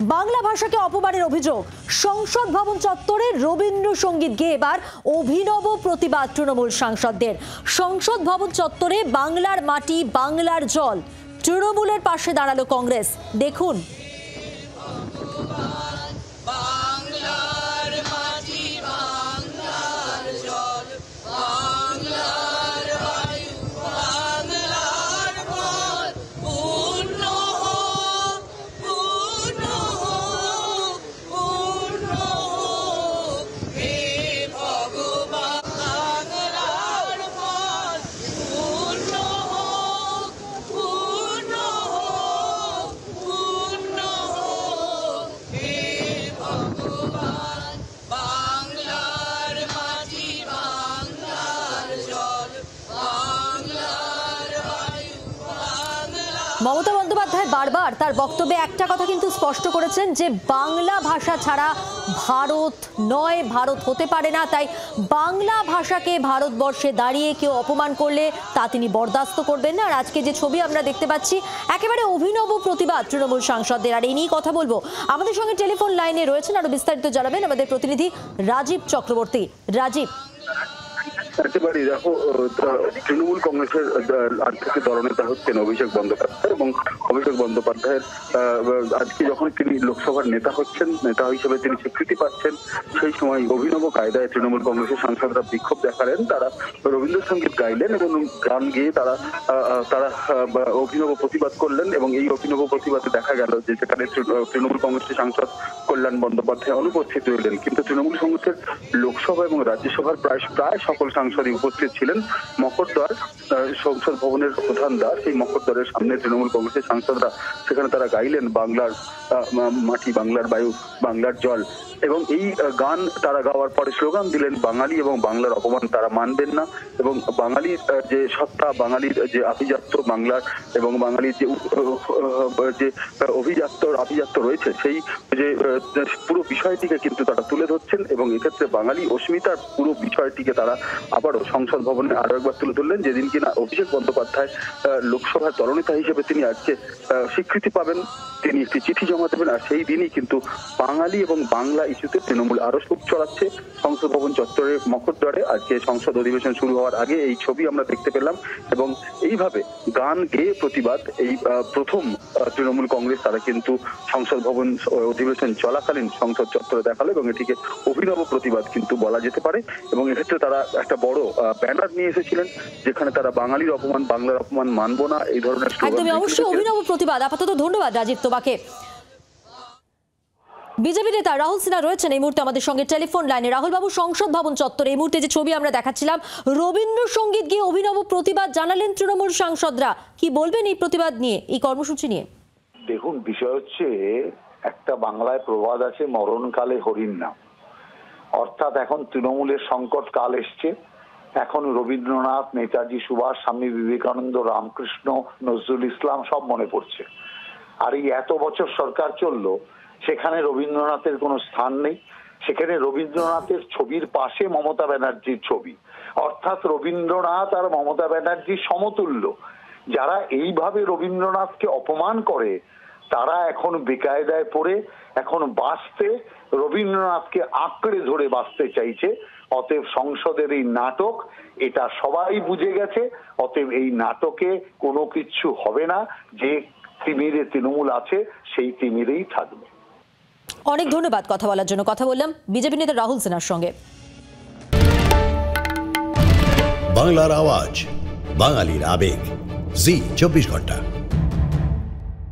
বাংলা ভাষাকে অপমানের অভিযোগ, সংসদ ভবন চত্বরে রবীন্দ্রসঙ্গীত গেয়ে এবার অভিনব প্রতিবাদ তৃণমূল সাংসদদের। সংসদ ভবন চত্বরে বাংলার মাটি বাংলার জল, তৃণমূলের পাশে দাঁড়ালো কংগ্রেস। দেখুন। মমতা বন্দ্যোপাধ্যায় বারবার তার বক্তব্যে একটা কথা কিন্তু স্পষ্ট করেছেন যে বাংলা ভাষা ছাড়া ভারত নয়, ভারত হতে পারে না। তাই বাংলা ভাষাকে ভারতবর্ষে দাঁড়িয়ে কেউ অপমান করলে তা তিনি বরদাস্ত করবেন না। আর আজকে যে ছবি আমরা দেখতে পাচ্ছি, একেবারে অভিনব প্রতিবাদ তৃণমূল সাংসদদের। আর এই নিয়ে কথা বলবো, আমাদের সঙ্গে টেলিফোন লাইনে রয়েছেন, আরো বিস্তারিত জানাবেন আমাদের প্রতিনিধি রাজীব চক্রবর্তী। রাজীব, একেবারে দেখো, তৃণমূল কংগ্রেসের আর্থিক দলনেতা হচ্ছেন অভিষেক বন্দ্যোপাধ্যায়, এবং অভিষেক বন্দ্যোপাধ্যায়ের আজকে যখন তিনি লোকসভার নেতা হচ্ছেন, নেতা হিসেবে তিনি স্বীকৃতি পাচ্ছেন, সেই সময় অভিনব কায়দায় তৃণমূল কংগ্রেসের সাংসদরা বিক্ষোভ দেখালেন। তারা রবীন্দ্রসঙ্গীত গাইলেন এবং গান গেয়ে তারা অভিনব প্রতিবাদ করলেন। এবং এই অভিনব প্রতিবাদে দেখা গেল যে সেখানে তৃণমূল কংগ্রেসের সাংসদ কল্যাণ বন্দ্যোপাধ্যায় অনুপস্থিত রইলেন, কিন্তু তৃণমূল কংগ্রেসের লোকসভা এবং রাজ্যসভার প্রায় সকল সাংসদই উপস্থিত ছিলেন। মকরদ্বার সংসদ ভবনের প্রধান দ্বার, সেই মকরদ্বারের সামনে তৃণমূল কংগ্রেসের সাংসদরা সেখানে তারা গাইলেন বাংলার মাটি বাংলার বায়ু বাংলার জল, এবং এই গান তারা গাওয়ার পরে স্লোগান দিলেন বাঙালি এবং বাংলার অপমান তারা মানবেন না, এবং বাঙালির যে সত্তা, বাঙালির যে আভিজাত্য বাংলার, এবং বাঙালির যে আভিজাত্য রয়েছে, সেই যে পুরো বিষয়টিকে কিন্তু তারা তুলে ধরছেন। এবং এক্ষেত্রে বাঙালি অস্মিতার পুরো বিষয়টিকে তারা আবারও সংসদ ভবনে আরো একবার তুলে ধরলেন, যেদিন কিনা অভিষেক বন্দ্যোপাধ্যায় লোকসভার দলনেতা হিসেবে তিনি আজকে স্বীকৃতি পাবেন, তিনি একটি চিঠি জমা দেবেন। আর সেই দিনই কিন্তু বাঙালি এবং বাংলা ইস্যুতে তৃণমূল আরো সুখ চড়াচ্ছে। সংসদ ভবন চত্বরের মকরদ্বারে আজকে সংসদ অধিবেশন শুরু হওয়ার আগে এই ছবি আমরা দেখতে পেলাম, এবং এইভাবে গান গেয়ে প্রতিবাদ এই প্রথম তৃণমূল কংগ্রেস তারা কিন্তু সংসদ ভবন অধিবেশন চলাকালীন সংসদ চত্বরে দেখালো, এবং এটিকে অভিনব প্রতিবাদ কিন্তু বলা যেতে পারে। এবং এক্ষেত্রে তারা একটা বড় ব্যানার নিয়ে এসেছিলেন, যেখানে তারা বাঙালির অপমান বাংলার অপমান মানবো না, এই ধরনের একদমই অবশ্যই অভিনব প্রতিবাদ। আপাতত ধন্যবাদ রাজীব তোমাকে। বিজেপি নেতা রাহুল সিনহা রয়েছেন এই মুহূর্তে আমাদের সঙ্গে টেলিফোন লাইনে। রাহুল বাবু, সংসদ ভবন চত্বরে এই মুহূর্তে যে ছবি আমরা দেখাচ্ছিলাম, রবীন্দ্রসঙ্গীত গিয়ে অভিনব প্রতিবাদ জানালেন তৃণমূল সাংসদরা। কি বলবেন এই প্রতিবাদ নিয়ে, এই কর্মসূচি নিয়ে? দেখুন, বিষয় হচ্ছে, একটা বাংলায় প্রবাদ আছে, মরণকালে হরিণ নাম। অর্থাৎ এখন তৃণমূলের সংকট কাল এসছে। এখন রবীন্দ্রনাথ, নেতাজি সুভাষ, স্বামী বিবেকানন্দ, রামকৃষ্ণ, নজরুল ইসলাম সব মনে পড়ছে। আর এই এত বছর সরকার চললো, সেখানে রবীন্দ্রনাথের কোনো স্থান নেই। সেখানে রবীন্দ্রনাথের ছবির পাশে মমতা ব্যানার্জির ছবি, অর্থাৎ রবীন্দ্রনাথ আর মমতা ব্যানার্জি সমতুল্য। যারা এইভাবে রবীন্দ্রনাথকে অপমান করে, তারা এখন বেকায়দায় পড়ে এখন বাঁচতে, রবীন্দ্রনাথকে আঁকড়ে ধরে বাঁচতে চাইছে। অতএব সংসদের এই নাটক, এটা সবাই বুঝে গেছে। অতএব এই নাটকে কোনো কিছু হবে না। যে তিমিরে তৃণমূল আছে, সেই তিমিরেই থাকবে। অনেক ধন্যবাদ কথা বলার জন্য। কথা বললাম বিজেপি নেতা রাহুল সিনহার সঙ্গে। বাংলার আওয়াজ, বাঙালির আবেগ, জি 24 ঘন্টা।